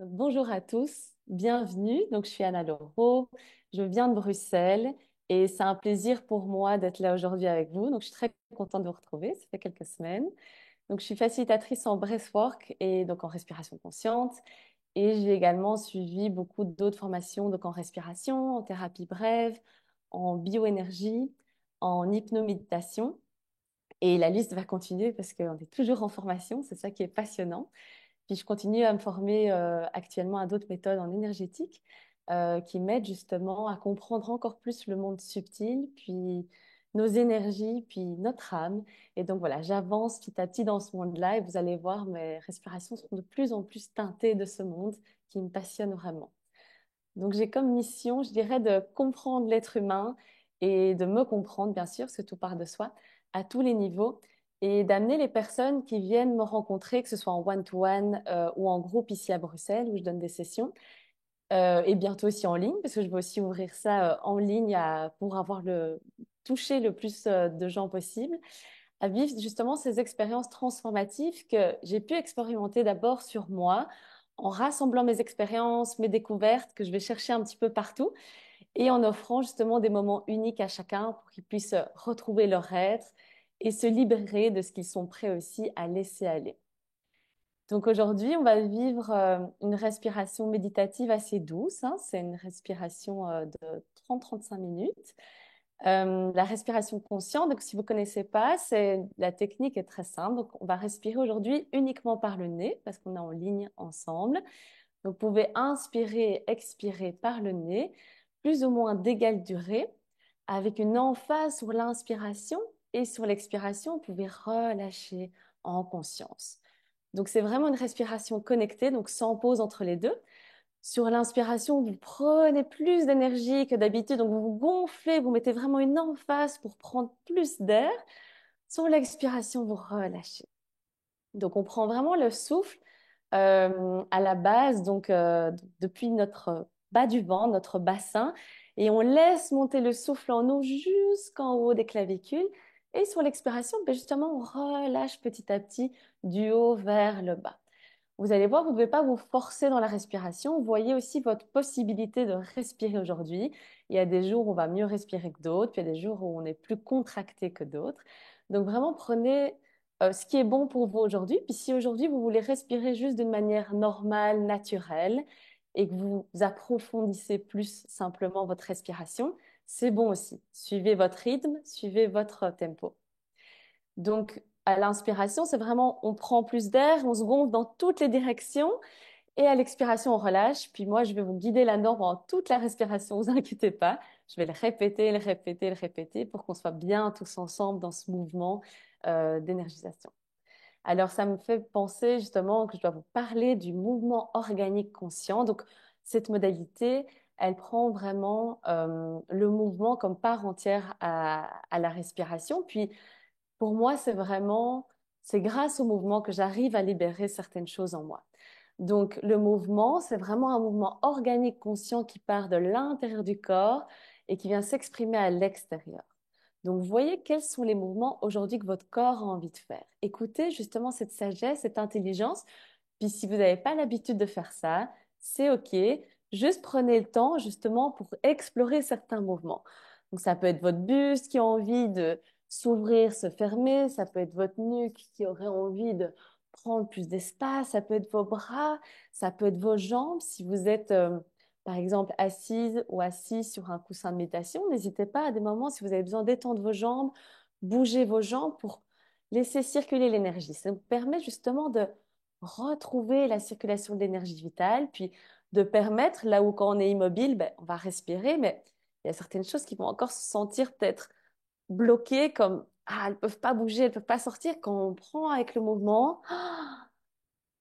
Bonjour à tous, bienvenue. Donc, je suis Anna Laureau, je viens de Bruxelles et c'est un plaisir pour moi d'être là aujourd'hui avec vous. Donc, je suis très contente de vous retrouver, ça fait quelques semaines. Donc, je suis facilitatrice en breathwork et donc en respiration consciente. Et j'ai également suivi beaucoup d'autres formations donc en respiration, en thérapie brève, en bioénergie, en hypnoméditation. Et la liste va continuer parce qu'on est toujours en formation, c'est ça qui est passionnant. Puis je continue à me former actuellement à d'autres méthodes en énergétique qui m'aident justement à comprendre encore plus le monde subtil, puis nos énergies, puis notre âme. Et donc voilà, j'avance petit à petit dans ce monde-là et vous allez voir, mes respirations seront de plus en plus teintées de ce monde qui me passionne vraiment. Donc j'ai comme mission, je dirais, de comprendre l'être humain et de me comprendre, bien sûr, parce que tout part de soi, à tous les niveaux, et d'amener les personnes qui viennent me rencontrer, que ce soit en one-to-one ou en groupe ici à Bruxelles, où je donne des sessions, et bientôt aussi en ligne, parce que je vais aussi ouvrir ça en ligne pour avoir toucher le plus de gens possible, à vivre justement ces expériences transformatives que j'ai pu expérimenter d'abord sur moi, en rassemblant mes expériences, mes découvertes que je vais chercher un petit peu partout et en offrant justement des moments uniques à chacun pour qu'ils puissent retrouver leur être et se libérer de ce qu'ils sont prêts aussi à laisser aller. Donc aujourd'hui, on va vivre une respiration méditative assez douce, hein. C'est une respiration de 30-35 minutes. La respiration consciente, donc si vous ne connaissez pas, la technique est très simple. Donc on va respirer aujourd'hui uniquement par le nez parce qu'on est en ligne ensemble. Donc vous pouvez inspirer et expirer par le nez, plus ou moins d'égale durée, avec une emphase sur l'inspiration et sur l'expiration, vous pouvez relâcher en conscience. Donc c'est vraiment une respiration connectée, donc sans pause entre les deux. Sur l'inspiration, vous prenez plus d'énergie que d'habitude, donc vous vous gonflez, vous mettez vraiment une emphase pour prendre plus d'air. Sur l'expiration, vous relâchez. Donc on prend vraiment le souffle à la base, donc depuis notre bas du ventre, notre bassin, et on laisse monter le souffle en nous jusqu'en haut des clavicules. Et sur l'expiration, ben justement, on relâche petit à petit du haut vers le bas. Vous allez voir, vous ne devez pas vous forcer dans la respiration. Vous voyez aussi votre possibilité de respirer aujourd'hui. Il y a des jours où on va mieux respirer que d'autres, puis il y a des jours où on est plus contracté que d'autres. Donc vraiment, prenez ce qui est bon pour vous aujourd'hui. Puis si aujourd'hui, vous voulez respirer juste d'une manière normale, naturelle, et que vous approfondissez plus simplement votre respiration, c'est bon aussi. Suivez votre rythme, suivez votre tempo. Donc, à l'inspiration, c'est vraiment, on prend plus d'air, on se gonfle dans toutes les directions. Et à l'expiration, on relâche. Puis moi, je vais vous guider là-dedans pendant toute la respiration, vous inquiétez pas. Je vais le répéter, le répéter, le répéter pour qu'on soit bien tous ensemble dans ce mouvement d'énergisation. Alors, ça me fait penser justement que je dois vous parler du mouvement organique conscient. Donc, cette modalité, elle prend vraiment le mouvement comme part entière à la respiration. Puis, pour moi, c'est grâce au mouvement que j'arrive à libérer certaines choses en moi. Donc, le mouvement, c'est vraiment un mouvement organique conscient qui part de l'intérieur du corps et qui vient s'exprimer à l'extérieur. Donc, vous voyez quels sont les mouvements aujourd'hui que votre corps a envie de faire. Écoutez justement cette sagesse, cette intelligence. Puis, si vous n'avez pas l'habitude de faire ça, c'est OK. Juste prenez le temps justement pour explorer certains mouvements. Donc, ça peut être votre buste qui a envie de s'ouvrir, se fermer. Ça peut être votre nuque qui aurait envie de prendre plus d'espace. Ça peut être vos bras. Ça peut être vos jambes. Si vous êtes, par exemple, assise ou assis sur un coussin de méditation, n'hésitez pas à des moments, si vous avez besoin d'étendre vos jambes, bouger vos jambes pour laisser circuler l'énergie. Ça vous permet justement de retrouver la circulation de l'énergie vitale, puis de permettre, là où quand on est immobile, ben, on va respirer, mais il y a certaines choses qui vont encore se sentir peut-être bloquées, comme ah, elles peuvent pas bouger, elles peuvent pas sortir. Quand on prend avec le mouvement,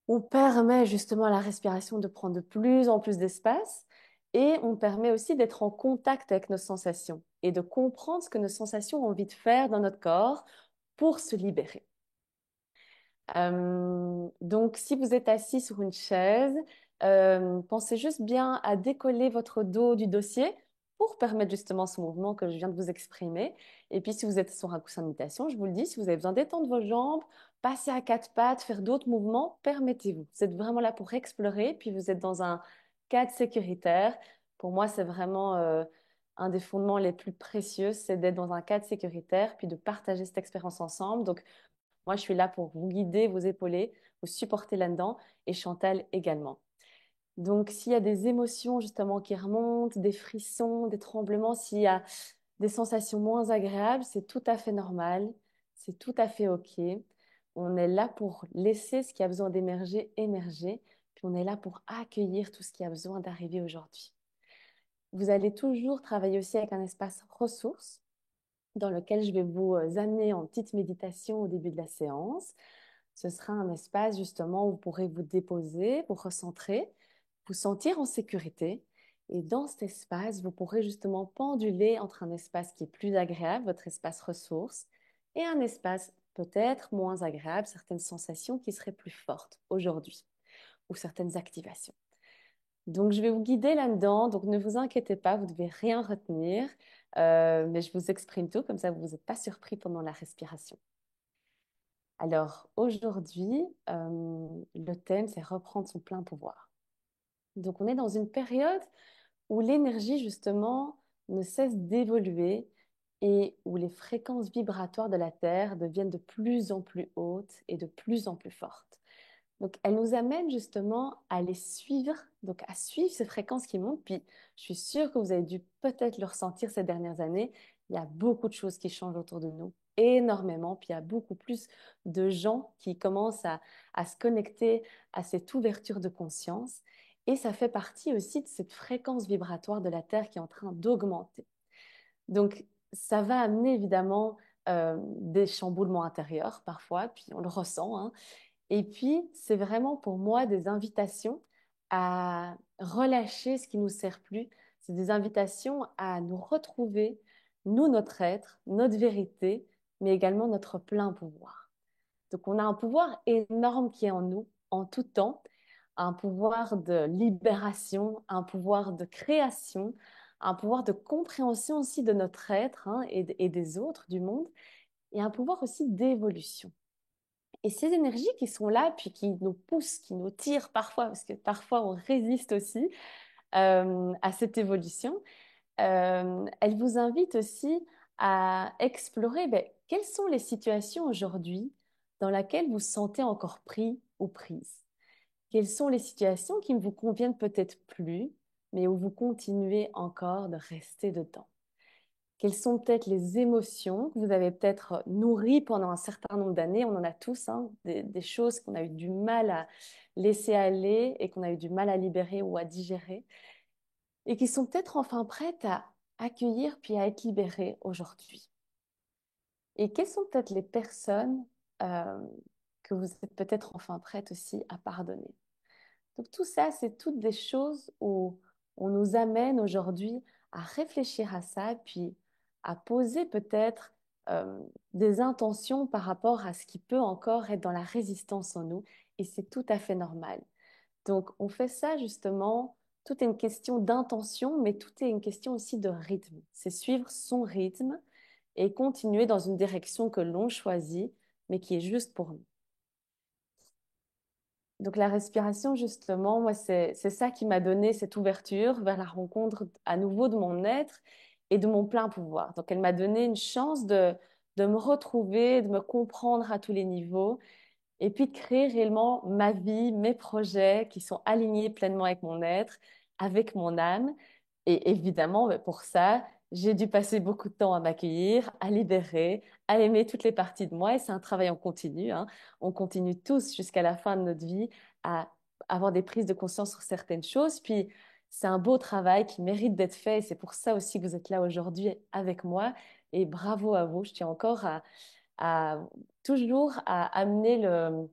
on permet justement à la respiration de prendre de plus en plus d'espace et on permet aussi d'être en contact avec nos sensations et de comprendre ce que nos sensations ont envie de faire dans notre corps pour se libérer. Donc, si vous êtes assis sur une chaise, pensez juste bien à décoller votre dos du dossier pour permettre justement ce mouvement que je viens de vous exprimer. Et puis, si vous êtes sur un coussin de méditation, je vous le dis, si vous avez besoin d'étendre vos jambes, passer à quatre pattes, faire d'autres mouvements, permettez-vous. Vous êtes vraiment là pour explorer, puis vous êtes dans un cadre sécuritaire. Pour moi, c'est vraiment un des fondements les plus précieux, c'est d'être dans un cadre sécuritaire, puis de partager cette expérience ensemble. Donc, moi, je suis là pour vous guider, vous épauler, vous supporter là-dedans, et Chantal également. Donc, s'il y a des émotions justement qui remontent, des frissons, des tremblements, s'il y a des sensations moins agréables, c'est tout à fait normal, c'est tout à fait OK. On est là pour laisser ce qui a besoin d'émerger, émerger, puis on est là pour accueillir tout ce qui a besoin d'arriver aujourd'hui. Vous allez toujours travailler aussi avec un espace ressources dans lequel je vais vous amener en petite méditation au début de la séance. Ce sera un espace justement où vous pourrez vous déposer, vous recentrer, vous sentir en sécurité. Et dans cet espace, vous pourrez justement penduler entre un espace qui est plus agréable, votre espace ressource, et un espace peut-être moins agréable, certaines sensations qui seraient plus fortes aujourd'hui, ou certaines activations. Donc, je vais vous guider là-dedans. Donc, ne vous inquiétez pas, vous ne devez rien retenir. Mais je vous exprime tout, comme ça, vous n'êtes pas surpris pendant la respiration. Alors, aujourd'hui, le thème, c'est reprendre son plein pouvoir. Donc, on est dans une période où l'énergie, justement, ne cesse d'évoluer et où les fréquences vibratoires de la Terre deviennent de plus en plus hautes et de plus en plus fortes. Donc, elle nous amène justement à les suivre, donc à suivre ces fréquences qui montent. Puis, je suis sûre que vous avez dû peut-être le ressentir ces dernières années. Il y a beaucoup de choses qui changent autour de nous, énormément. Puis, il y a beaucoup plus de gens qui commencent à se connecter à cette ouverture de conscience. Et ça fait partie aussi de cette fréquence vibratoire de la Terre qui est en train d'augmenter. Donc, ça va amener évidemment des chamboulements intérieurs parfois, puis on le ressent, hein. Et puis, c'est vraiment pour moi des invitations à relâcher ce qui ne nous sert plus. C'est des invitations à nous retrouver, nous, notre être, notre vérité, mais également notre plein pouvoir. Donc, on a un pouvoir énorme qui est en nous, en tout temps, un pouvoir de libération, un pouvoir de création, un pouvoir de compréhension aussi de notre être, hein, et des autres, du monde, et un pouvoir aussi d'évolution. Et ces énergies qui sont là, puis qui nous poussent, qui nous tirent parfois, parce que parfois on résiste aussi à cette évolution, elles vous invitent aussi à explorer quelles sont les situations aujourd'hui dans lesquelles vous sentez encore pris ou prise. Quelles sont les situations qui ne vous conviennent peut-être plus, mais où vous continuez encore de rester dedans. Quelles sont peut-être les émotions que vous avez peut-être nourries pendant un certain nombre d'années? On en a tous, hein, des choses qu'on a eu du mal à laisser aller et qu'on a eu du mal à libérer ou à digérer, et qui sont peut-être enfin prêtes à accueillir puis à être libérées aujourd'hui. Et quelles sont peut-être les personnes euh, que vous êtes peut-être enfin prêtes aussi à pardonner? Donc tout ça, c'est toutes des choses où on nous amène aujourd'hui à réfléchir à ça, puis à poser peut-être euh, des intentions par rapport à ce qui peut encore être dans la résistance en nous, et c'est tout à fait normal. Donc on fait ça justement, tout est une question d'intention, mais tout est une question aussi de rythme. C'est suivre son rythme et continuer dans une direction que l'on choisit, mais qui est juste pour nous. Donc la respiration, justement, moi, c'est ça qui m'a donné cette ouverture vers la rencontre à nouveau de mon être et de mon plein pouvoir. Donc elle m'a donné une chance de me retrouver, de me comprendre à tous les niveaux et puis de créer réellement ma vie, mes projets qui sont alignés pleinement avec mon être, avec mon âme. Et évidemment, pour ça, j'ai dû passer beaucoup de temps à m'accueillir, à libérer, à aimer toutes les parties de moi. Et c'est un travail en continu, hein. On continue tous jusqu'à la fin de notre vie à avoir des prises de conscience sur certaines choses. Puis, c'est un beau travail qui mérite d'être fait. Et c'est pour ça aussi que vous êtes là aujourd'hui avec moi. Et bravo à vous. Je tiens encore à toujours à amener le...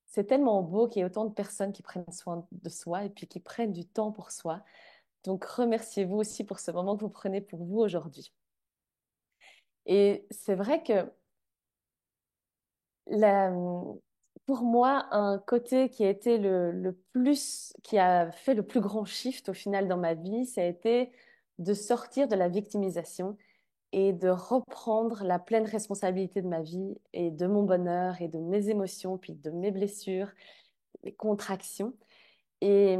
C'est tellement beau qu'il y ait autant de personnes qui prennent soin de soi et puis qui prennent du temps pour soi. Donc, remerciez-vous aussi pour ce moment que vous prenez pour vous aujourd'hui. Et c'est vrai que la- pour moi, un côté qui a été le plus, qui a fait le plus grand shift au final dans ma vie, ça a été de sortir de la victimisation et de reprendre la pleine responsabilité de ma vie et de mon bonheur et de mes émotions, puis de mes blessures, mes contractions. Et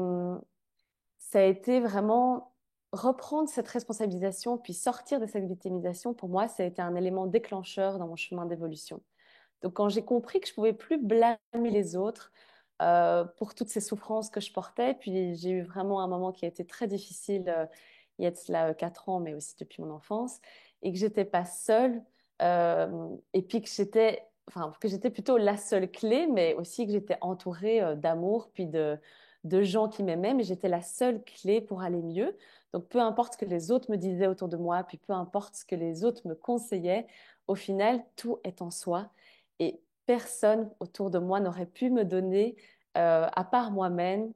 ça a été vraiment reprendre cette responsabilisation, puis sortir de cette victimisation. Pour moi, ça a été un élément déclencheur dans mon chemin d'évolution. Donc, quand j'ai compris que je pouvais plus blâmer les autres pour toutes ces souffrances que je portais, puis j'ai eu vraiment un moment qui a été très difficile il y a de cela 4 ans, mais aussi depuis mon enfance, et que j'étais pas seule, et puis que j'étais plutôt la seule clé, mais aussi que j'étais entourée d'amour, puis de gens qui m'aimaient, mais j'étais la seule clé pour aller mieux. Donc, peu importe ce que les autres me disaient autour de moi, puis peu importe ce que les autres me conseillaient, au final, tout est en soi. Et personne autour de moi n'aurait pu me donner, à part moi-même,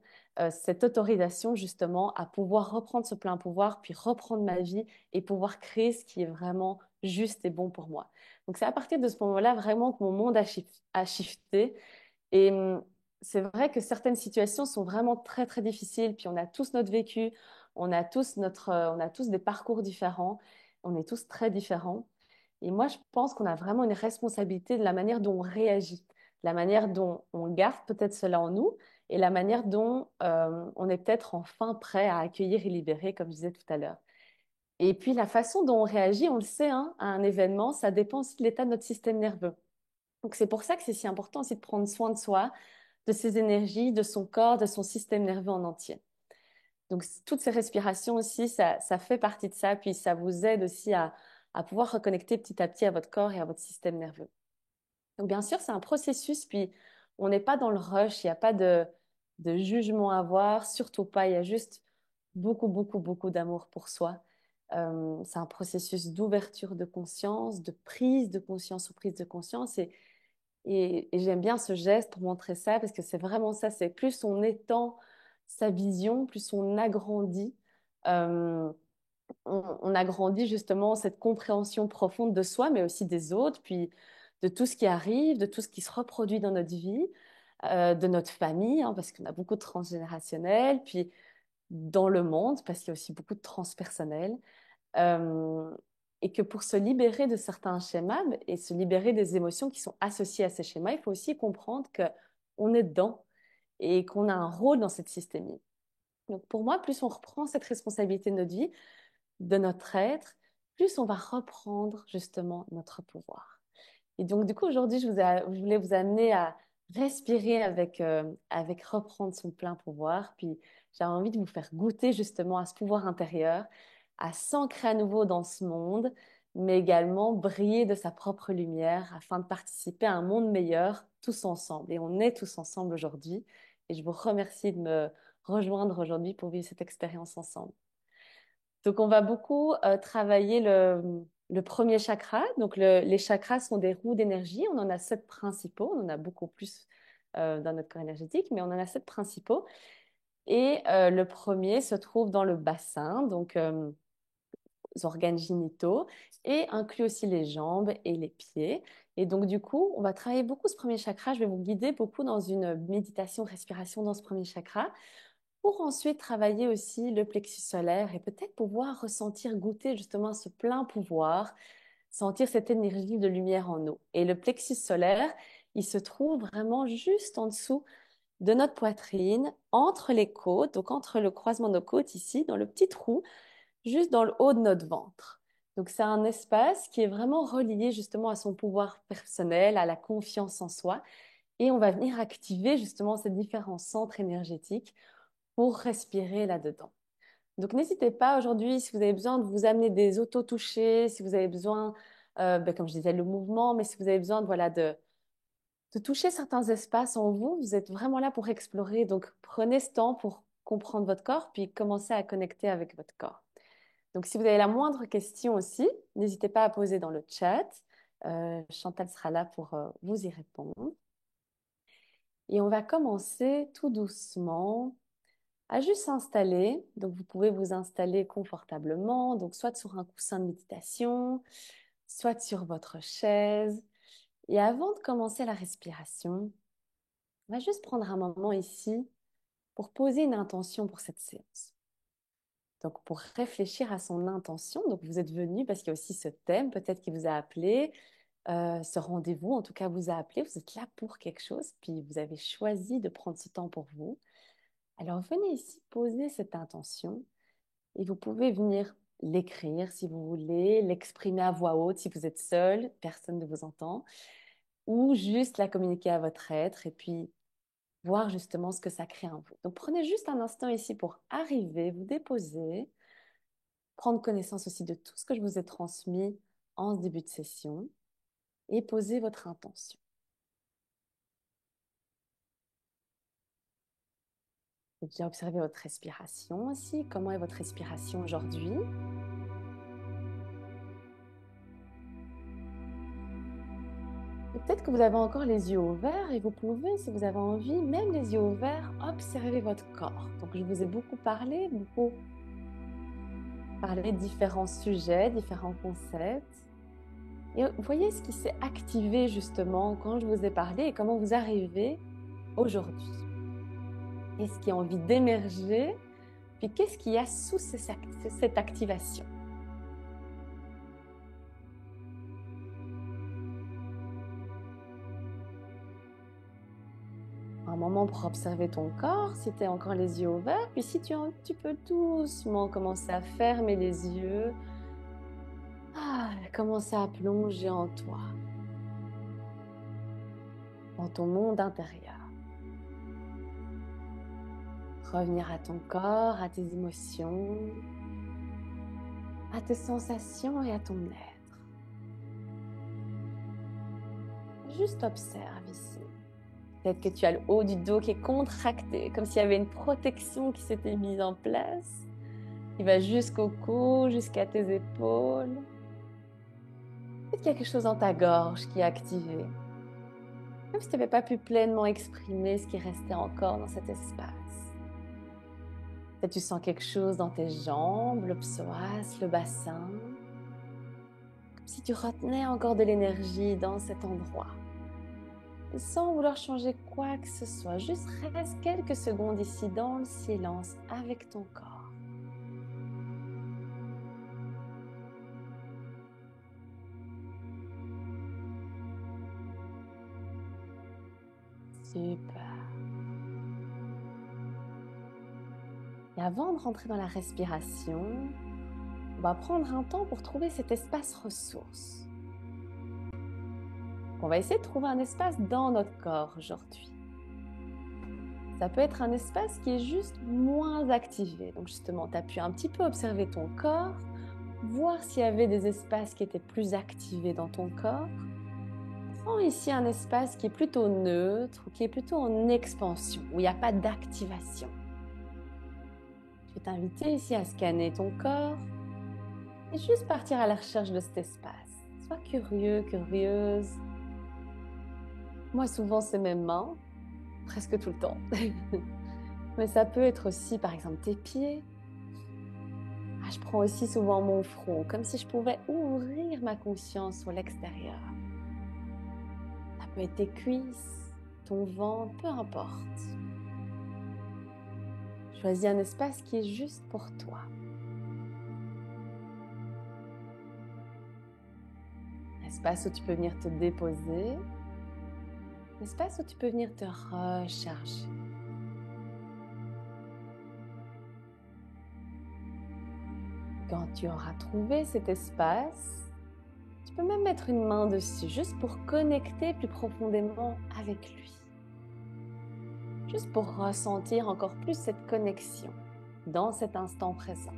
cette autorisation justement à pouvoir reprendre ce plein pouvoir, puis reprendre ma vie et pouvoir créer ce qui est vraiment juste et bon pour moi. Donc c'est à partir de ce moment-là vraiment que mon monde a shifté. Et c'est vrai que certaines situations sont vraiment très très difficiles, puis on a tous notre vécu, on a tous des parcours différents, on est tous très différents. Et moi, je pense qu'on a vraiment une responsabilité de la manière dont on réagit, la manière dont on garde peut-être cela en nous et la manière dont on est peut-être enfin prêt à accueillir et libérer, comme je disais tout à l'heure. Et puis la façon dont on réagit, on le sait, hein, à un événement, ça dépend aussi de l'état de notre système nerveux. Donc c'est pour ça que c'est si important aussi de prendre soin de soi, de ses énergies, de son corps, de son système nerveux en entier. Donc, toutes ces respirations aussi, ça fait partie de ça. Puis, ça vous aide aussi à pouvoir reconnecter petit à petit à votre corps et à votre système nerveux. Donc, bien sûr, c'est un processus. Puis, on n'est pas dans le rush. Il n'y a pas de jugement à avoir. Surtout pas. Il y a juste beaucoup, beaucoup, beaucoup d'amour pour soi. C'est un processus d'ouverture de conscience, de prise de conscience ou prise de conscience. Et j'aime bien ce geste pour montrer ça parce que c'est vraiment ça. C'est plus on étend sa vision, plus on agrandit. euh, on agrandit justement cette compréhension profonde de soi, mais aussi des autres, puis de tout ce qui arrive, de tout ce qui se reproduit dans notre vie, de notre famille, hein, parce qu'on a beaucoup de transgénérationnel, puis dans le monde, parce qu'il y a aussi beaucoup de transpersonnel. Euh, et que pour se libérer de certains schémas et se libérer des émotions qui sont associées à ces schémas, il faut aussi comprendre que on est dedans et qu'on a un rôle dans cette systémie. Donc pour moi, plus on reprend cette responsabilité de notre vie, de notre être, plus on va reprendre justement notre pouvoir. Et donc du coup, aujourd'hui, je voulais vous amener à respirer avec reprendre son plein pouvoir. Puis j'avais envie de vous faire goûter justement à ce pouvoir intérieur, à s'ancrer à nouveau dans ce monde, mais également briller de sa propre lumière afin de participer à un monde meilleur tous ensemble. Et on est tous ensemble aujourd'hui. Et je vous remercie de me rejoindre aujourd'hui pour vivre cette expérience ensemble. Donc, on va beaucoup travailler le premier chakra. Donc, les chakras sont des roues d'énergie. On en a 7 principaux. On en a beaucoup plus dans notre corps énergétique, mais on en a 7 principaux. Et le premier se trouve dans le bassin, donc les organes génitaux, et inclut aussi les jambes et les pieds. Et donc, du coup, on va travailler beaucoup ce premier chakra. Je vais vous guider beaucoup dans une méditation, respiration dans ce premier chakra pour ensuite travailler aussi le plexus solaire et peut-être pouvoir ressentir, goûter justement ce plein pouvoir, sentir cette énergie de lumière en nous. Et le plexus solaire, il se trouve vraiment juste en dessous de notre poitrine, entre les côtes, donc entre le croisement de nos côtes ici, dans le petit trou, juste dans le haut de notre ventre. Donc c'est un espace qui est vraiment relié justement à son pouvoir personnel, à la confiance en soi. Et on va venir activer justement ces différents centres énergétiques pour respirer là-dedans. Donc n'hésitez pas aujourd'hui, si vous avez besoin de vous amener des auto-touchés, si vous avez besoin, comme je disais, le mouvement, mais si vous avez besoin de toucher certains espaces en vous, vous êtes vraiment là pour explorer. Donc prenez ce temps pour comprendre votre corps, puis commencez à connecter avec votre corps. Donc si vous avez la moindre question aussi, n'hésitez pas à poser dans le chat. Chantal sera là pour vous y répondre. Et on va commencer tout doucement à juste s'installer. Donc, vous pouvez vous installer confortablement, donc soit sur un coussin de méditation, soit sur votre chaise. Et avant de commencer la respiration, on va juste prendre un moment ici pour poser une intention pour cette séance. Donc, pour réfléchir à son intention, donc vous êtes venu parce qu'il y a aussi ce thème, peut-être qui vous a appelé, ce rendez-vous, en tout cas, vous a appelé, vous êtes là pour quelque chose, puis vous avez choisi de prendre ce temps pour vous. Alors, venez ici poser cette intention et vous pouvez venir l'écrire si vous voulez, l'exprimer à voix haute si vous êtes seul, personne ne vous entend, ou juste la communiquer à votre être et puis voir justement ce que ça crée en vous. Donc, prenez juste un instant ici pour arriver, vous déposer, prendre connaissance aussi de tout ce que je vous ai transmis en ce début de session et poser votre intention. Vous pouvez observer votre respiration aussi. Comment est votre respiration aujourd'hui? Et peut-être que vous avez encore les yeux ouverts et vous pouvez, si vous avez envie, même les yeux ouverts, observer votre corps. Donc, je vous ai beaucoup parlé de différents sujets, différents concepts. Et voyez ce qui s'est activé justement quand je vous ai parlé et comment vous arrivez aujourd'hui. Qu'est-ce qui a envie d'émerger? Puis qu'est-ce qu'il y a sous cette activation? Un moment pour observer ton corps, si tu as encore les yeux ouverts, puis si tu peux doucement commencer à fermer les yeux, commencer à plonger en toi, dans ton monde intérieur. Revenir à ton corps, à tes émotions, à tes sensations et à ton être. Juste observe ici. Peut-être que tu as le haut du dos qui est contracté, comme s'il y avait une protection qui s'était mise en place, qui va jusqu'au cou, jusqu'à tes épaules. Peut-être qu'il y a quelque chose dans ta gorge qui est activé. Comme si tu n'avais pas pu pleinement exprimer ce qui restait encore dans cet espace. Peut-être tu sens quelque chose dans tes jambes, le psoas, le bassin. Comme si tu retenais encore de l'énergie dans cet endroit. Et sans vouloir changer quoi que ce soit, juste reste quelques secondes ici dans le silence avec ton corps. Super. Et avant de rentrer dans la respiration, on va prendre un temps pour trouver cet espace ressource. On va essayer de trouver un espace dans notre corps aujourd'hui. Ça peut être un espace qui est juste moins activé. Donc justement, tu as pu un petit peu observer ton corps, voir s'il y avait des espaces qui étaient plus activés dans ton corps. Prends ici un espace qui est plutôt neutre ou qui est plutôt en expansion, où il n'y a pas d'activation. Je vais t'inviter ici à scanner ton corps et juste partir à la recherche de cet espace. Sois curieux, curieuse. Moi, souvent, c'est mes mains, presque tout le temps. Mais ça peut être aussi, par exemple, tes pieds. Je prends aussi souvent mon front, comme si je pouvais ouvrir ma conscience sur l'extérieur. Ça peut être tes cuisses, ton ventre, peu importe. Choisis un espace qui est juste pour toi. Un espace où tu peux venir te déposer. Un espace où tu peux venir te recharger. Quand tu auras trouvé cet espace, tu peux même mettre une main dessus, juste pour connecter plus profondément avec lui. Juste pour ressentir encore plus cette connexion dans cet instant présent.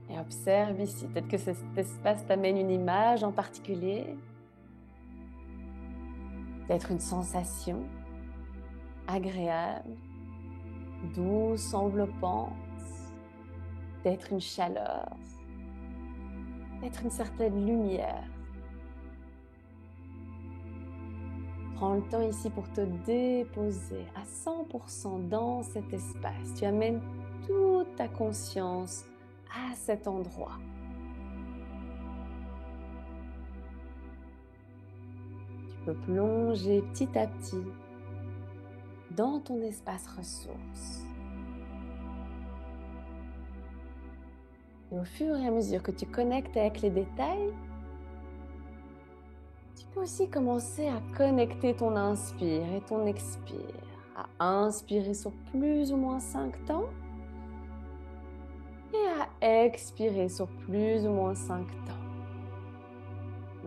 Et observe ici, peut-être que cet espace t'amène une image en particulier, peut-être une sensation agréable, douce, enveloppante, peut-être une chaleur, peut-être une certaine lumière. Prends le temps ici pour te déposer à 100% dans cet espace. Tu amènes toute ta conscience à cet endroit. Tu peux plonger petit à petit dans ton espace ressource. Et au fur et à mesure que tu connectes avec les détails, tu peux aussi commencer à connecter ton inspire et ton expire. À inspirer sur plus ou moins 5 temps et à expirer sur plus ou moins 5 temps.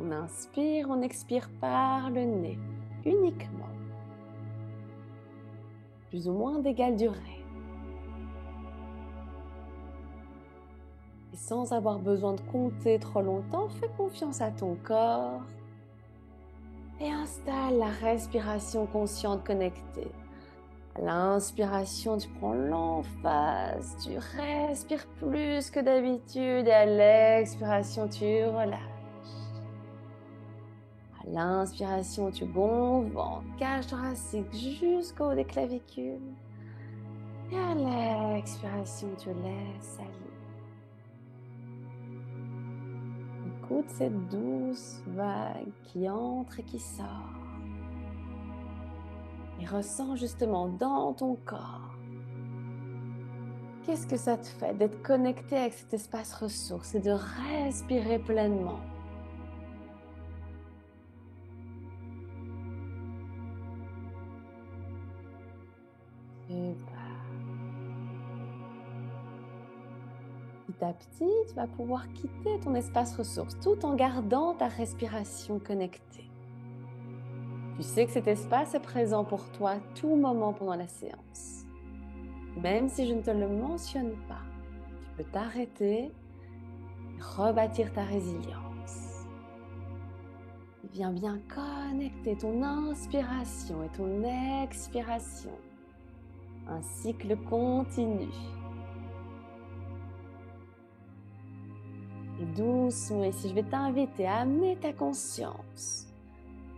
On inspire, on expire par le nez, uniquement. Plus ou moins d'égale durée. Et sans avoir besoin de compter trop longtemps, fais confiance à ton corps et installe la respiration consciente connectée. À l'inspiration, tu prends l'emphase, tu respires plus que d'habitude et à l'expiration, tu relâches. À l'inspiration, tu gonfles en cage thoracique jusqu'au haut des clavicules. Et à l'expiration, tu laisses aller. Écoute cette douce vague qui entre et qui sort. Et ressens justement dans ton corps. Qu'est-ce que ça te fait d'être connecté avec cet espace ressource et de respirer pleinement? Super. Petit à petit, tu vas pouvoir quitter ton espace ressource tout en gardant ta respiration connectée. Tu sais que cet espace est présent pour toi à tout moment pendant la séance. Même si je ne te le mentionne pas, tu peux t'arrêter et rebâtir ta résilience. Viens bien connecter ton inspiration et ton expiration. Un cycle continu. Et doucement, ici, je vais t'inviter à amener ta conscience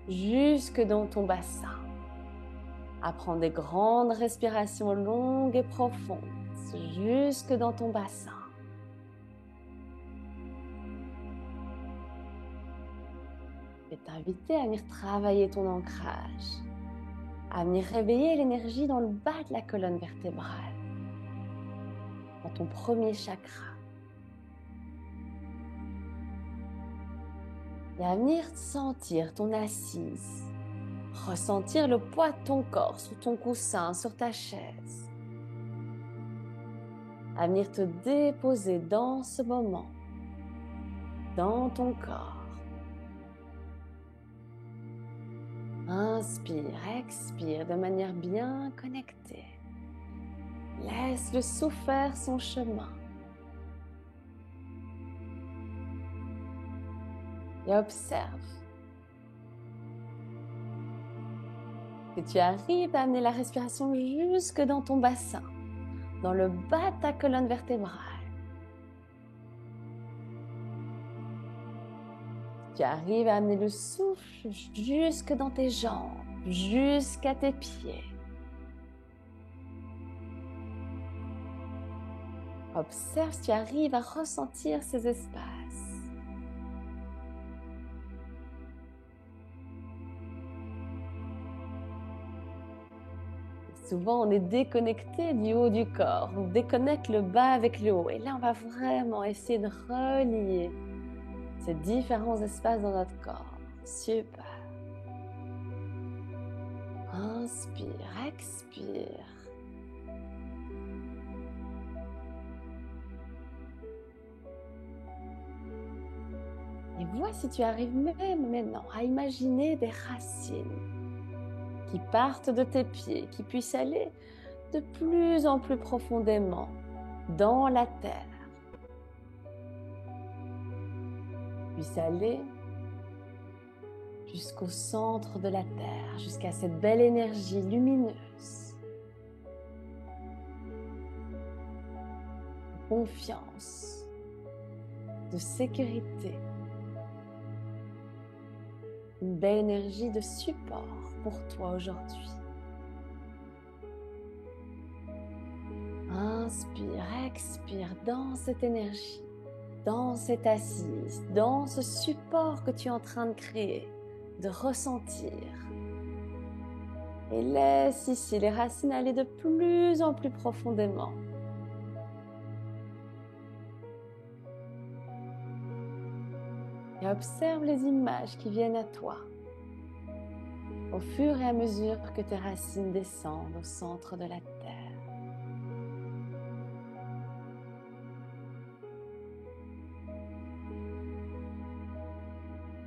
jusque dans ton bassin. À prendre des grandes respirations longues et profondes jusque dans ton bassin. Je vais t'inviter à venir travailler ton ancrage, à venir réveiller l'énergie dans le bas de la colonne vertébrale, dans ton premier chakra. Et à venir sentir ton assise, ressentir le poids de ton corps sur ton coussin, sur ta chaise. À venir te déposer dans ce moment, dans ton corps. Inspire, expire de manière bien connectée. Laisse le souffle faire son chemin. Et observe que tu arrives à amener la respiration jusque dans ton bassin, dans le bas de ta colonne vertébrale. Tu arrives à amener le souffle jusque dans tes jambes, jusqu'à tes pieds. Observe si tu arrives à ressentir ces espaces. Souvent, on est déconnecté du haut du corps. On déconnecte le bas avec le haut. Et là, on va vraiment essayer de relier ces différents espaces dans notre corps. Super. Inspire, expire. Et vois si tu arrives même maintenant à imaginer des racines qui partent de tes pieds, qui puissent aller de plus en plus profondément dans la terre. Puissent aller jusqu'au centre de la terre, jusqu'à cette belle énergie lumineuse. De confiance, de sécurité. Une belle énergie de support pour toi aujourd'hui. Inspire, expire dans cette énergie, dans cette assise, dans ce support que tu es en train de créer, de ressentir. Et laisse ici les racines aller de plus en plus profondément. Et observe les images qui viennent à toi au fur et à mesure que tes racines descendent au centre de la terre.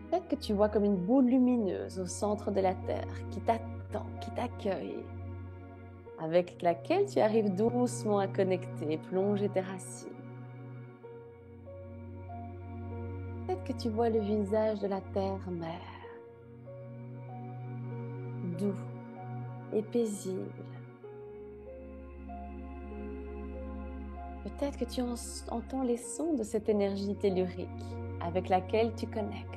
Peut-être que tu vois comme une boule lumineuse au centre de la terre qui t'attend, qui t'accueille, avec laquelle tu arrives doucement à connecter et plonger tes racines. Peut-être que tu vois le visage de la terre-mère, doux et paisible. Peut-être que tu entends les sons de cette énergie tellurique avec laquelle tu connectes.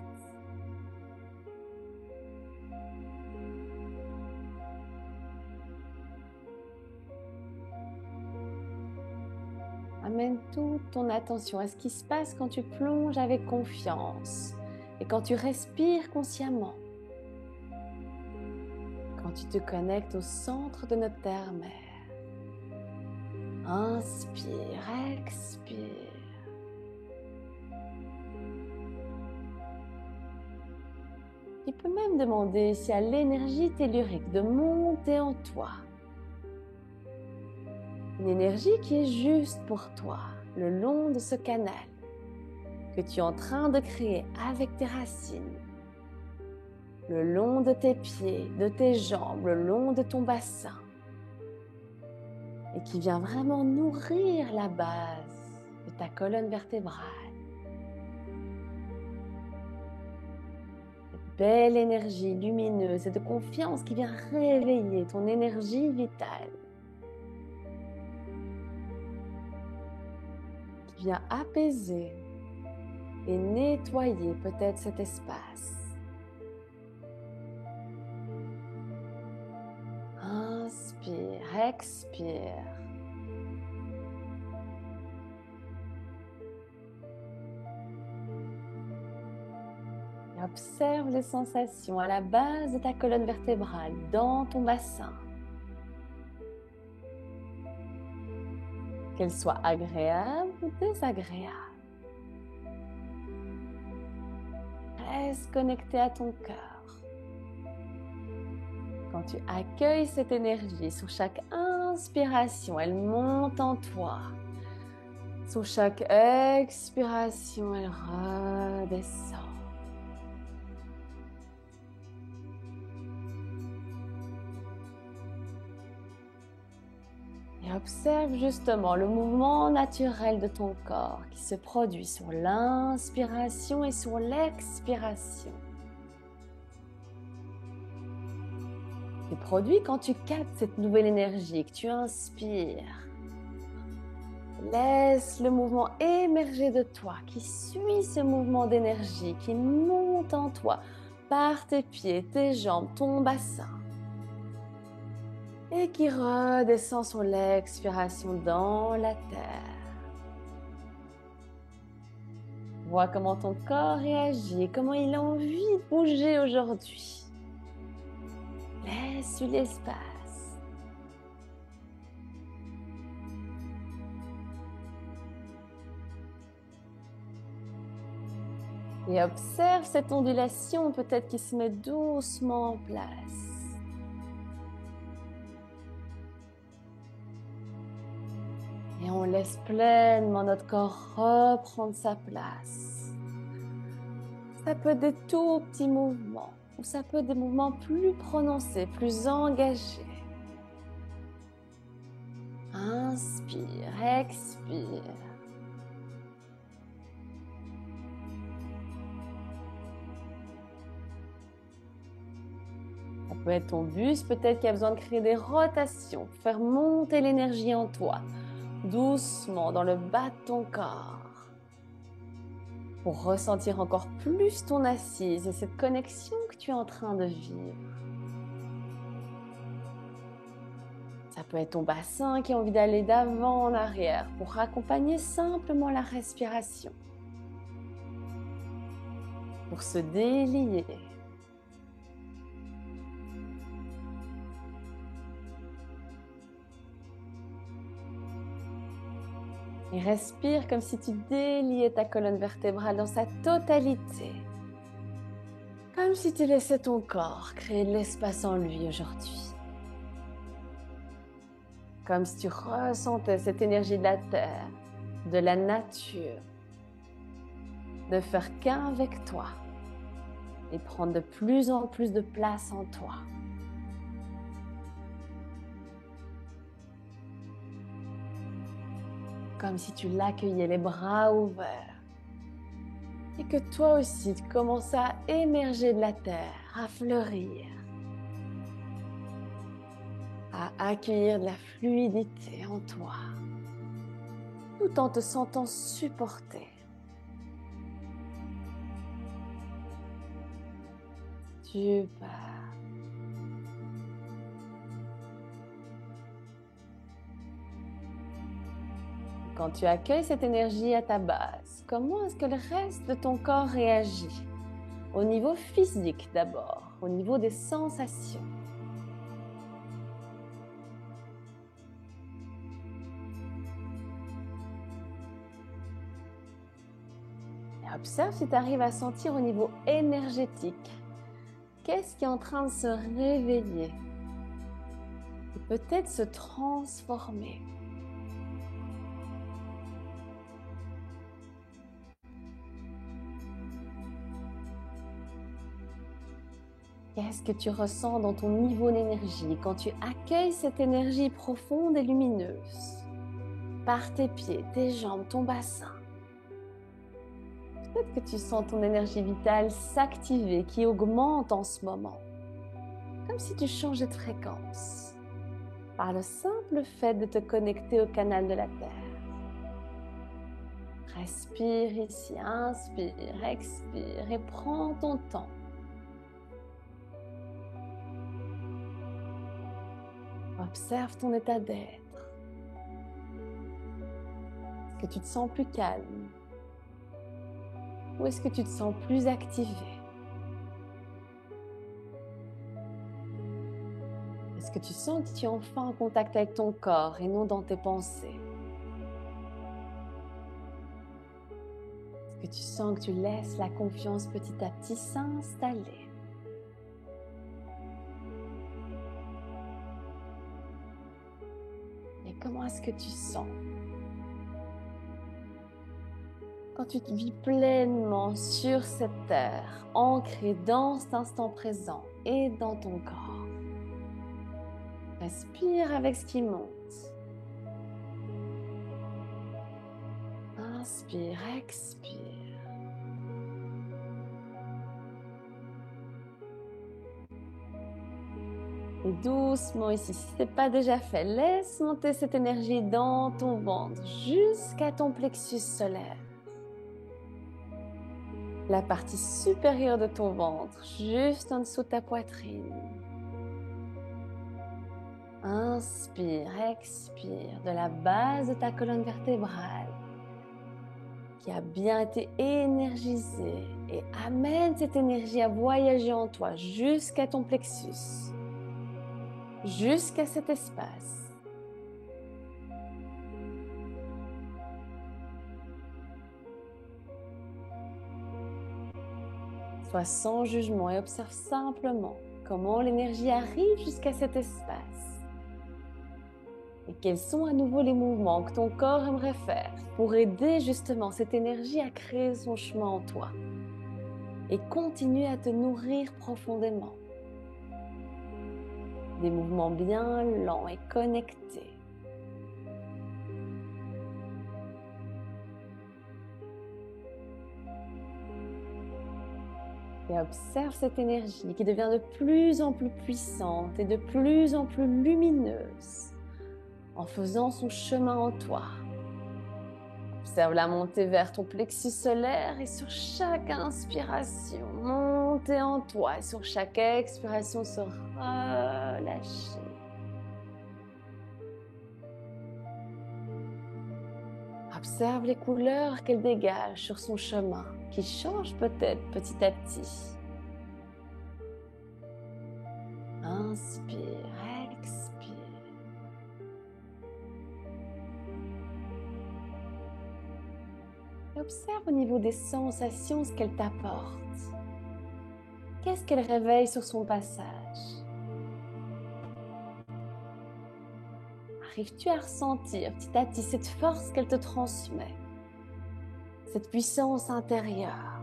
Amène toute ton attention à ce qui se passe quand tu plonges avec confiance et quand tu respires consciemment. Quand tu te connectes au centre de notre terre-mère. Inspire, expire. Tu peux même demander s'il y a l'énergie tellurique de monter en toi. Une énergie qui est juste pour toi, le long de ce canal que tu es en train de créer avec tes racines, le long de tes pieds, de tes jambes, le long de ton bassin, et qui vient vraiment nourrir la base de ta colonne vertébrale. Cette belle énergie lumineuse et de confiance qui vient réveiller ton énergie vitale, qui vient apaiser et nettoyer peut-être cet espace. Inspire, expire. Et observe les sensations à la base de ta colonne vertébrale, dans ton bassin. Qu'elles soient agréables ou désagréables. Reste connecté à ton cœur. Quand tu accueilles cette énergie, sur chaque inspiration, elle monte en toi. Sur chaque expiration, elle redescend. Et observe justement le mouvement naturel de ton corps qui se produit sur l'inspiration et sur l'expiration. Il se produit quand tu captes cette nouvelle énergie, que tu inspires. Laisse le mouvement émerger de toi, qui suit ce mouvement d'énergie, qui monte en toi par tes pieds, tes jambes, ton bassin. Et qui redescend sur l'expiration dans la terre. Vois comment ton corps réagit, comment il a envie de bouger aujourd'hui. Laisse-lui l'espace. Et observe cette ondulation peut-être qui se met doucement en place. Et on laisse pleinement notre corps reprendre sa place. Ça peut être des tout petits mouvements, ou ça peut être des mouvements plus prononcés, plus engagés. Inspire, expire. Ça peut être ton buste, peut-être qui a besoin de créer des rotations pour faire monter l'énergie en toi, doucement dans le bas de ton corps. Pour ressentir encore plus ton assise et cette connexion que tu es en train de vivre. Ça peut être ton bassin qui a envie d'aller d'avant en arrière pour accompagner simplement la respiration. Pour se délier. Et respire comme si tu déliais ta colonne vertébrale dans sa totalité. Comme si tu laissais ton corps créer de l'espace en lui aujourd'hui. Comme si tu ressentais cette énergie de la terre, de la nature, de faire qu'un avec toi et prendre de plus en plus de place en toi. Comme si tu l'accueillais les bras ouverts et que toi aussi tu commençais à émerger de la terre, à fleurir, à accueillir de la fluidité en toi, tout en te sentant supporté. Super. Quand tu accueilles cette énergie à ta base, comment est-ce que le reste de ton corps réagit? Au niveau physique d'abord, au niveau des sensations. Et observe si tu arrives à sentir au niveau énergétique. Qu'est-ce qui est en train de se réveiller? Et peut-être se transformer. Qu'est-ce que tu ressens dans ton niveau d'énergie quand tu accueilles cette énergie profonde et lumineuse par tes pieds, tes jambes, ton bassin? Peut-être que tu sens ton énergie vitale s'activer, qui augmente en ce moment. Comme si tu changeais de fréquence par le simple fait de te connecter au canal de la Terre. Respire ici, inspire, expire et prends ton temps. Observe ton état d'être. Est-ce que tu te sens plus calme? Ou est-ce que tu te sens plus activé? Est-ce que tu sens que tu es enfin en contact avec ton corps et non dans tes pensées? Est-ce que tu sens que tu laisses la confiance petit à petit s'installer? Et comment est-ce que tu sens quand tu te vis pleinement sur cette terre, ancrée dans cet instant présent et dans ton corps? Respire avec ce qui monte. Inspire, expire. Et doucement ici, si ce n'est pas déjà fait, laisse monter cette énergie dans ton ventre jusqu'à ton plexus solaire. La partie supérieure de ton ventre, juste en dessous de ta poitrine. Inspire, expire de la base de ta colonne vertébrale qui a bien été énergisée et amène cette énergie à voyager en toi jusqu'à ton plexus, jusqu'à cet espace. Sois sans jugement et observe simplement comment l'énergie arrive jusqu'à cet espace. Et quels sont à nouveau les mouvements que ton corps aimerait faire pour aider justement cette énergie à créer son chemin en toi et continuer à te nourrir profondément. Des mouvements bien lents et connectés. Et observe cette énergie qui devient de plus en plus puissante et de plus en plus lumineuse en faisant son chemin en toi. Observe la montée vers ton plexus solaire et sur chaque inspiration, monter en toi et sur chaque expiration, se relâcher. Observe les couleurs qu'elle dégage sur son chemin, qui changent peut-être petit à petit. Inspire, expire. Et observe au niveau des sensations ce qu'elle t'apporte. Qu'est-ce qu'elle réveille sur son passage? Arrives-tu à ressentir petit à petit cette force qu'elle te transmet, cette puissance intérieure?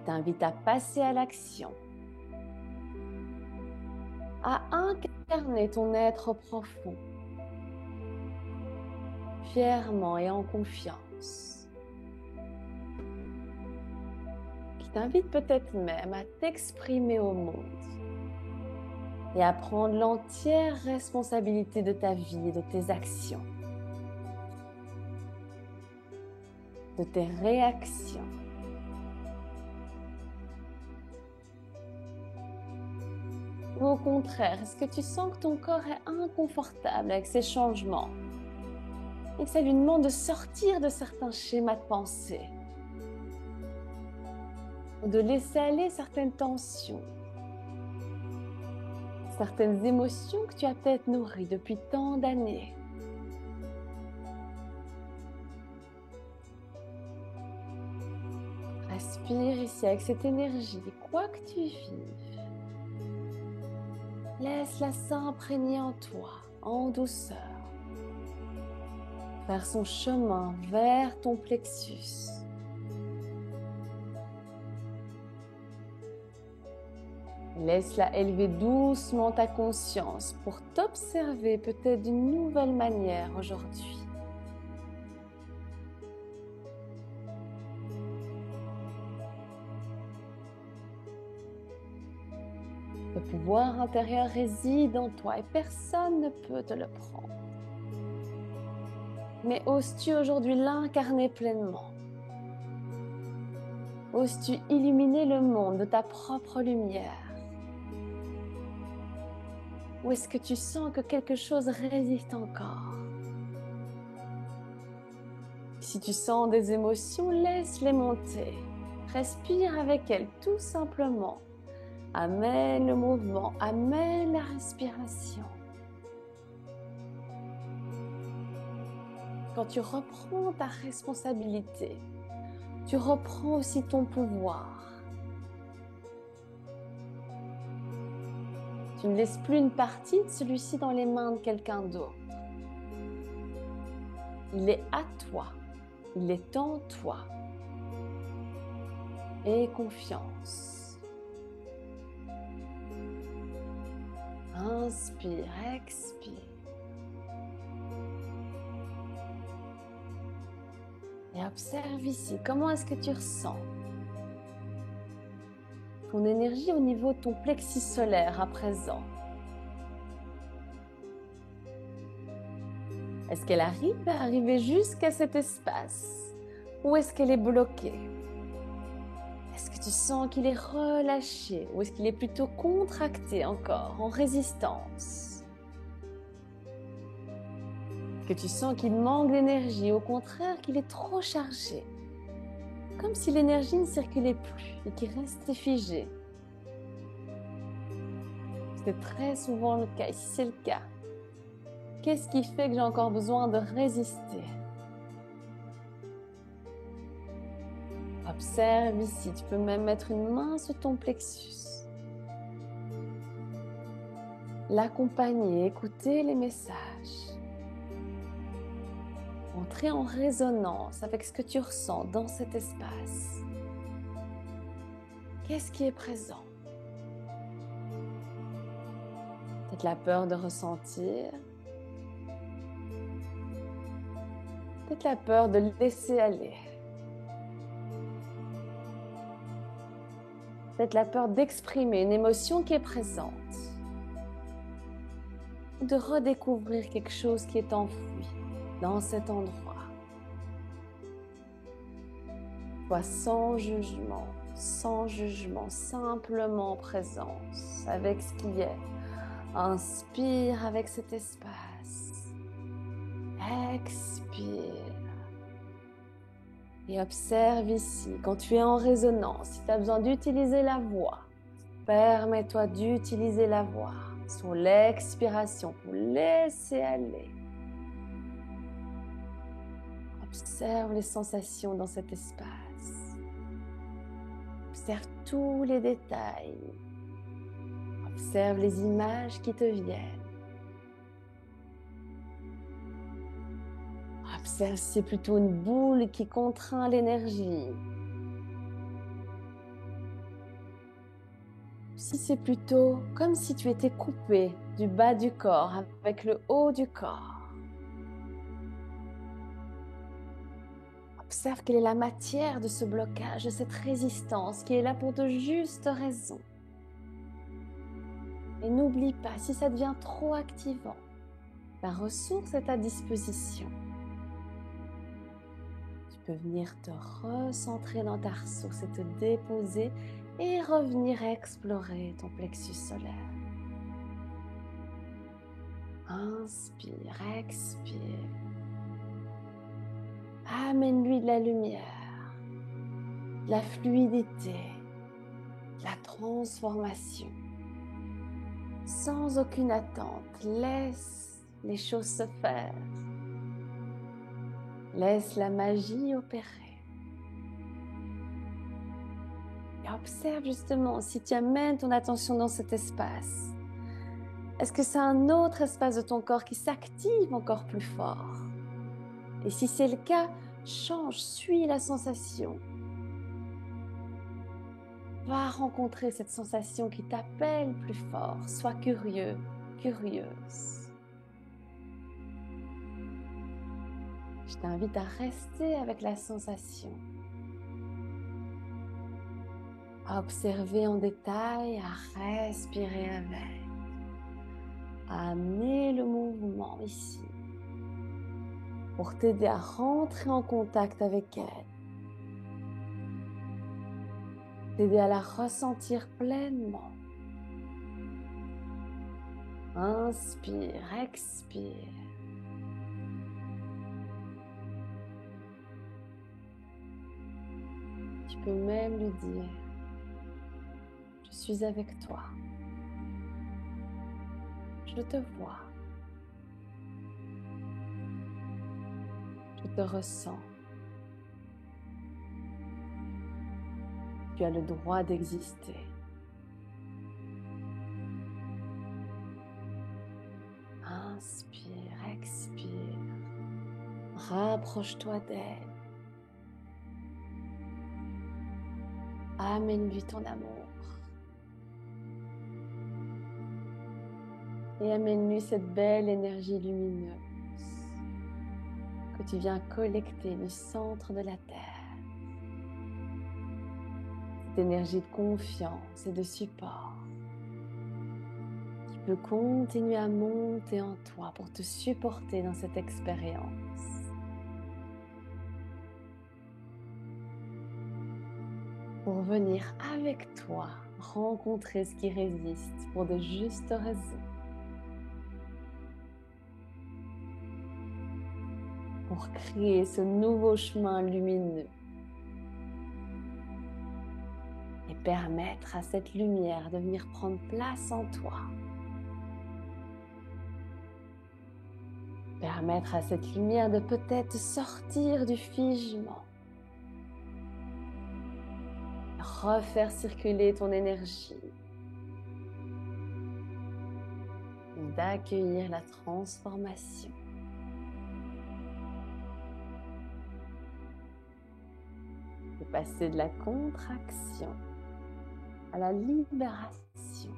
T'invite à passer à l'action, à incarner ton être profond, fièrement et en confiance. Qui t'invite peut-être même à t'exprimer au monde et à prendre l'entière responsabilité de ta vie et de tes actions, de tes réactions. Ou au contraire, est-ce que tu sens que ton corps est inconfortable avec ces changements et que ça lui demande de sortir de certains schémas de pensée ou de laisser aller certaines tensions, certaines émotions que tu as peut-être nourries depuis tant d'années? Respire ici avec cette énergie, quoi que tu vives. Laisse-la s'imprégner en toi, en douceur. Faire son chemin vers ton plexus. Laisse-la élever doucement ta conscience pour t'observer peut-être d'une nouvelle manière aujourd'hui. Le pouvoir intérieur réside en toi et personne ne peut te le prendre. Mais oses-tu aujourd'hui l'incarner pleinement? Oses-tu illuminer le monde de ta propre lumière? Ou est-ce que tu sens que quelque chose résiste encore? Si tu sens des émotions, laisse-les monter. Respire avec elles tout simplement. Amène le mouvement, amène la respiration. Quand tu reprends ta responsabilité, tu reprends aussi ton pouvoir. Tu ne laisses plus une partie de celui-ci dans les mains de quelqu'un d'autre. Il est à toi, il est en toi. Aie confiance. Inspire, expire. Et observe ici, comment est-ce que tu ressens ton énergie au niveau de ton plexus solaire à présent? Est-ce qu'elle arrive à arriver jusqu'à cet espace? Ou est-ce qu'elle est bloquée? Est-ce que tu sens qu'il est relâché? Ou est-ce qu'il est plutôt contracté encore, en résistance? Que tu sens qu'il manque d'énergie, au contraire qu'il est trop chargé? Comme si l'énergie ne circulait plus et qu'il restait figé. C'est très souvent le cas. Ici, c'est le cas. Qu'est-ce qui fait que j'ai encore besoin de résister? Observe ici. Tu peux même mettre une main sur ton plexus. L'accompagner, écouter les messages. Entrer en résonance avec ce que tu ressens dans cet espace. Qu'est-ce qui est présent? Peut-être la peur de ressentir. Peut-être la peur de laisser aller. Peut-être la peur d'exprimer une émotion qui est présente. Ou de redécouvrir quelque chose qui est enfoui dans cet endroit. Sois sans jugement, simplement en présence avec ce qui est. Inspire avec cet espace. Expire. Et observe ici, quand tu es en résonance, si tu as besoin d'utiliser la voix, permets-toi d'utiliser la voix sur l'expiration pour laisser aller. Observe les sensations dans cet espace. Observe tous les détails. Observe les images qui te viennent. Observe si c'est plutôt une boule qui contraint l'énergie. Si c'est plutôt comme si tu étais coupé du bas du corps avec le haut du corps. Observe quelle est la matière de ce blocage, de cette résistance qui est là pour de justes raisons. Et n'oublie pas, si ça devient trop activant, la ressource est à disposition. Tu peux venir te recentrer dans ta ressource et te déposer et revenir explorer ton plexus solaire. Inspire, expire. Amène-lui de la lumière, de la fluidité, de la transformation. Sans aucune attente, laisse les choses se faire. Laisse la magie opérer. Et observe justement si tu amènes ton attention dans cet espace. Est-ce que c'est un autre espace de ton corps qui s'active encore plus fort? Et si c'est le cas, change, suis la sensation. Va rencontrer cette sensation qui t'appelle plus fort. Sois curieux, curieuse. Je t'invite à rester avec la sensation. À observer en détail, à respirer avec. À amener le mouvement ici. Pour t'aider à rentrer en contact avec elle. T'aider à la ressentir pleinement. Inspire, expire. Tu peux même lui dire, je suis avec toi. Je te vois. Je te ressens. Tu as le droit d'exister. Inspire, expire. Rapproche-toi d'elle. Amène-lui ton amour. Et amène-lui cette belle énergie lumineuse que tu viens collecter du centre de la Terre. Cette énergie de confiance et de support qui peut continuer à monter en toi pour te supporter dans cette expérience. Pour venir avec toi rencontrer ce qui résiste pour de justes raisons. Pour créer ce nouveau chemin lumineux et permettre à cette lumière de venir prendre place en toi. Permettre à cette lumière de peut-être sortir du figement. Refaire circuler ton énergie. Et d'accueillir la transformation. De passer de la contraction à la libération.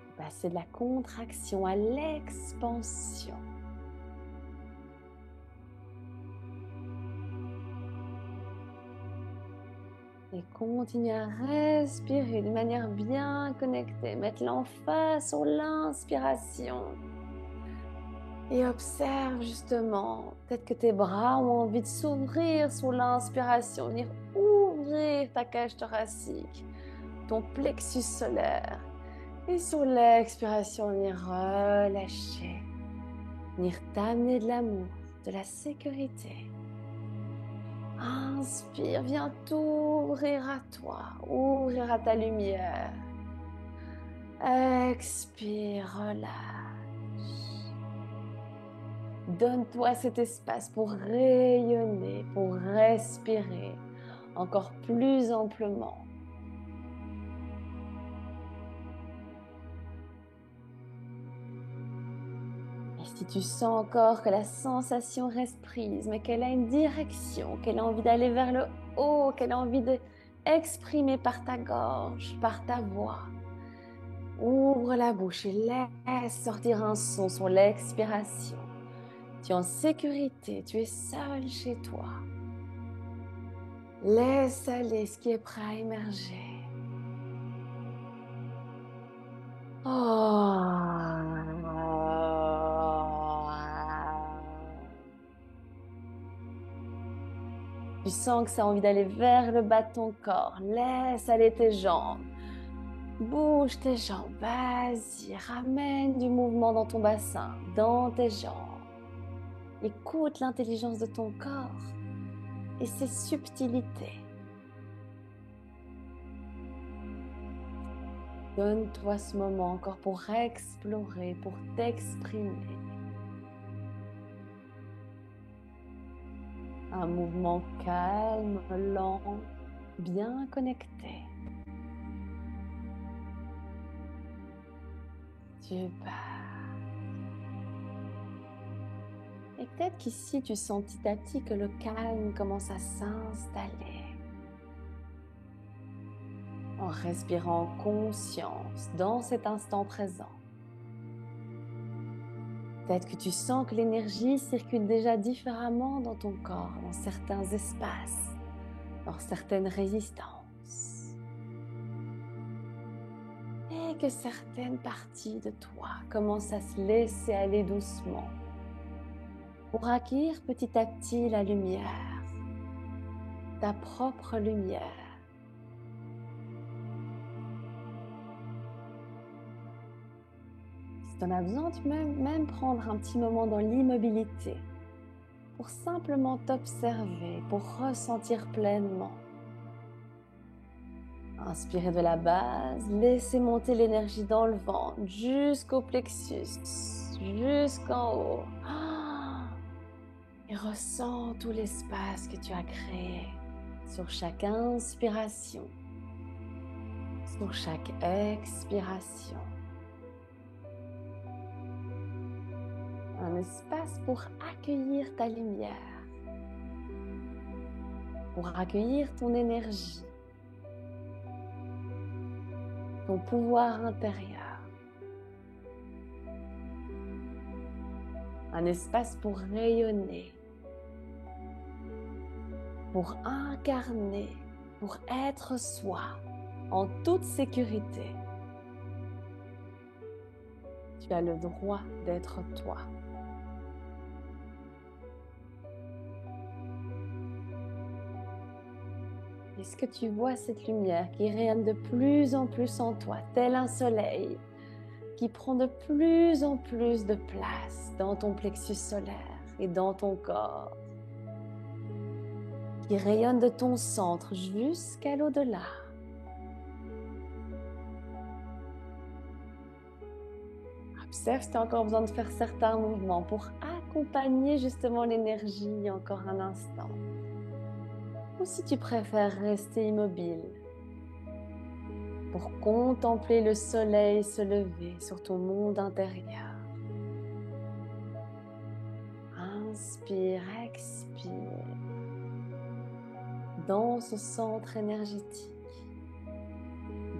De passer de la contraction à l'expansion. Et continue à respirer de manière bien connectée. Mettre l'emphase sur l'inspiration. Et observe justement, peut-être que tes bras ont envie de s'ouvrir sous l'inspiration, venir ouvrir ta cage thoracique, ton plexus solaire. Et sur l'expiration, venir relâcher, venir t'amener de l'amour, de la sécurité. Inspire, viens t'ouvrir à toi, ouvrir à ta lumière. Expire, relâche. Donne-toi cet espace pour rayonner, pour respirer encore plus amplement. Et si tu sens encore que la sensation reste prise, mais qu'elle a une direction, qu'elle a envie d'aller vers le haut, qu'elle a envie d'exprimer par ta gorge, par ta voix, ouvre la bouche et laisse sortir un son sur l'expiration. Tu es en sécurité, tu es seul chez toi. Laisse aller ce qui est prêt à émerger. Tu sens que ça a envie d'aller vers le bas de ton corps. Laisse aller tes jambes. Bouge tes jambes. Vas-y, ramène du mouvement dans ton bassin, dans tes jambes. Écoute l'intelligence de ton corps et ses subtilités. Donne-toi ce moment encore pour explorer, pour t'exprimer. Un mouvement calme, lent, bien connecté. Super. Et peut-être qu'ici, tu sens petit à petit que le calme commence à s'installer. En respirant conscience dans cet instant présent. Peut-être que tu sens que l'énergie circule déjà différemment dans ton corps, dans certains espaces, dans certaines résistances. Et que certaines parties de toi commencent à se laisser aller doucement pour acquérir petit à petit la lumière, ta propre lumière. Si tu en as besoin, tu peux même prendre un petit moment dans l'immobilité pour simplement t'observer, pour ressentir pleinement. Inspirez de la base, laissez monter l'énergie dans le ventre jusqu'au plexus, jusqu'en haut. Et ressens tout l'espace que tu as créé sur chaque inspiration, sur chaque expiration. Un espace pour accueillir ta lumière, pour accueillir ton énergie, ton pouvoir intérieur. Un espace pour rayonner, pour incarner, pour être soi en toute sécurité. Tu as le droit d'être toi. Est-ce que tu vois cette lumière qui rayonne de plus en plus en toi, tel un soleil, qui prend de plus en plus de place dans ton plexus solaire et dans ton corps, qui rayonne de ton centre jusqu'à l'au-delà. Observe si tu as encore besoin de faire certains mouvements pour accompagner justement l'énergie encore un instant. Ou si tu préfères rester immobile pour contempler le soleil se lever sur ton monde intérieur. Inspire, expire dans ce centre énergétique,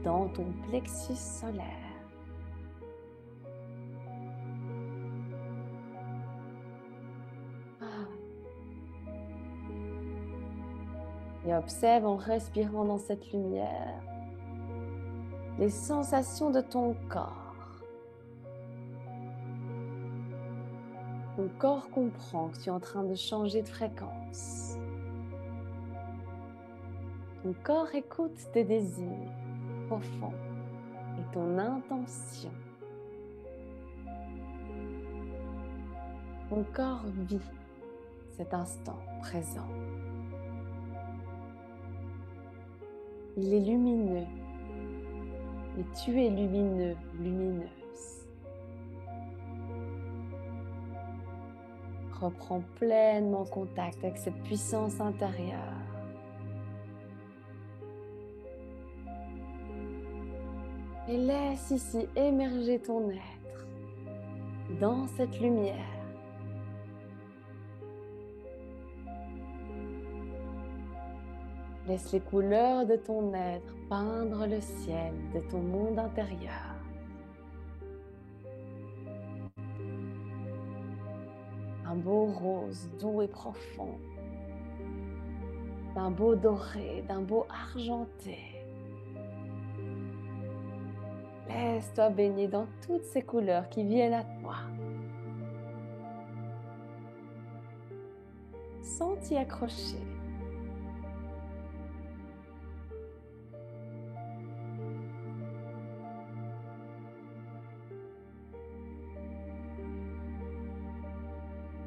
dans ton plexus solaire. Et observe en respirant dans cette lumière les sensations de ton corps. Ton corps comprend que tu es en train de changer de fréquence. Ton corps écoute tes désirs profonds et ton intention. Ton corps vit cet instant présent. Il est lumineux et tu es lumineux, lumineuse. Reprends pleinement contact avec cette puissance intérieure. Et laisse ici émerger ton être dans cette lumière. Laisse les couleurs de ton être peindre le ciel de ton monde intérieur. Un beau rose doux et profond, d'un beau doré, d'un beau argenté. Laisse-toi baigner dans toutes ces couleurs qui viennent à toi. Sans t'y accrocher.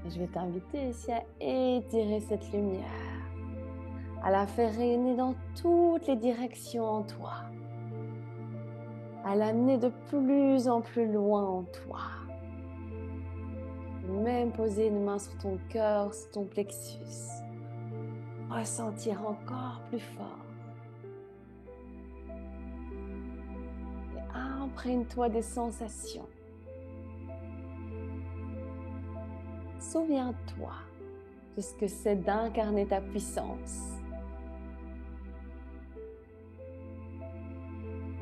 Et je vais t'inviter ici à étirer cette lumière, à la faire rayonner dans toutes les directions en toi, à l'amener de plus en plus loin en toi. Même poser une main sur ton cœur, sur ton plexus. Ressentir encore plus fort. Et imprègne-toi des sensations. Souviens-toi de ce que c'est d'incarner ta puissance.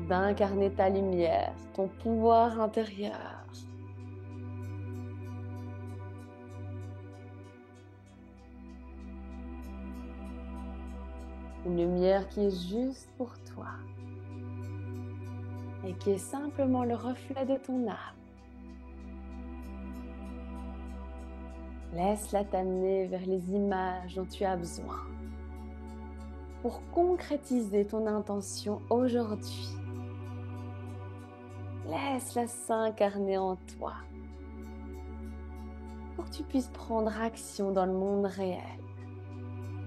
D'incarner ta lumière, ton pouvoir intérieur. Une lumière qui est juste pour toi et qui est simplement le reflet de ton âme. Laisse-la t'amener vers les images dont tu as besoin pour concrétiser ton intention aujourd'hui. Laisse-la s'incarner en toi pour que tu puisses prendre action dans le monde réel,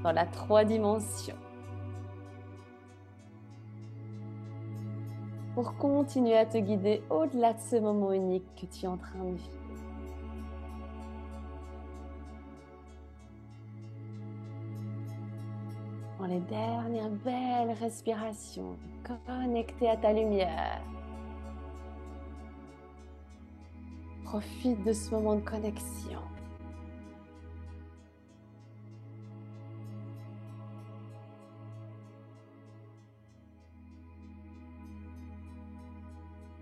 dans la 3 dimensions, pour continuer à te guider au-delà de ce moment unique que tu es en train de vivre. Dans les dernières belles respirations, connectée à ta lumière. Profite de ce moment de connexion.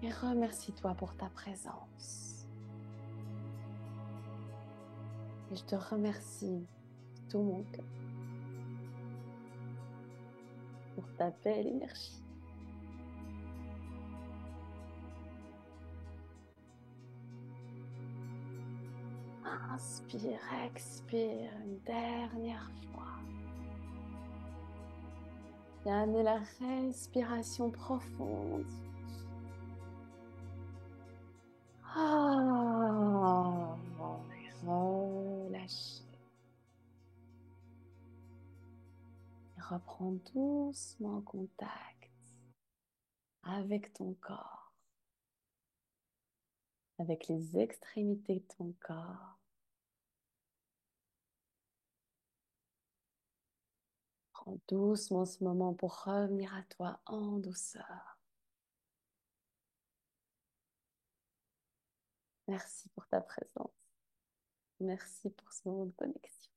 Et remercie-toi pour ta présence. Et je te remercie de tout mon cœur pour ta belle énergie. Inspire, expire une dernière fois. Et amener la respiration profonde. Ah, et relâcher. Et reprends doucement contact avec ton corps, avec les extrémités de ton corps. Prends doucement ce moment pour revenir à toi en douceur. Merci pour ta présence. Merci pour ce moment de connexion.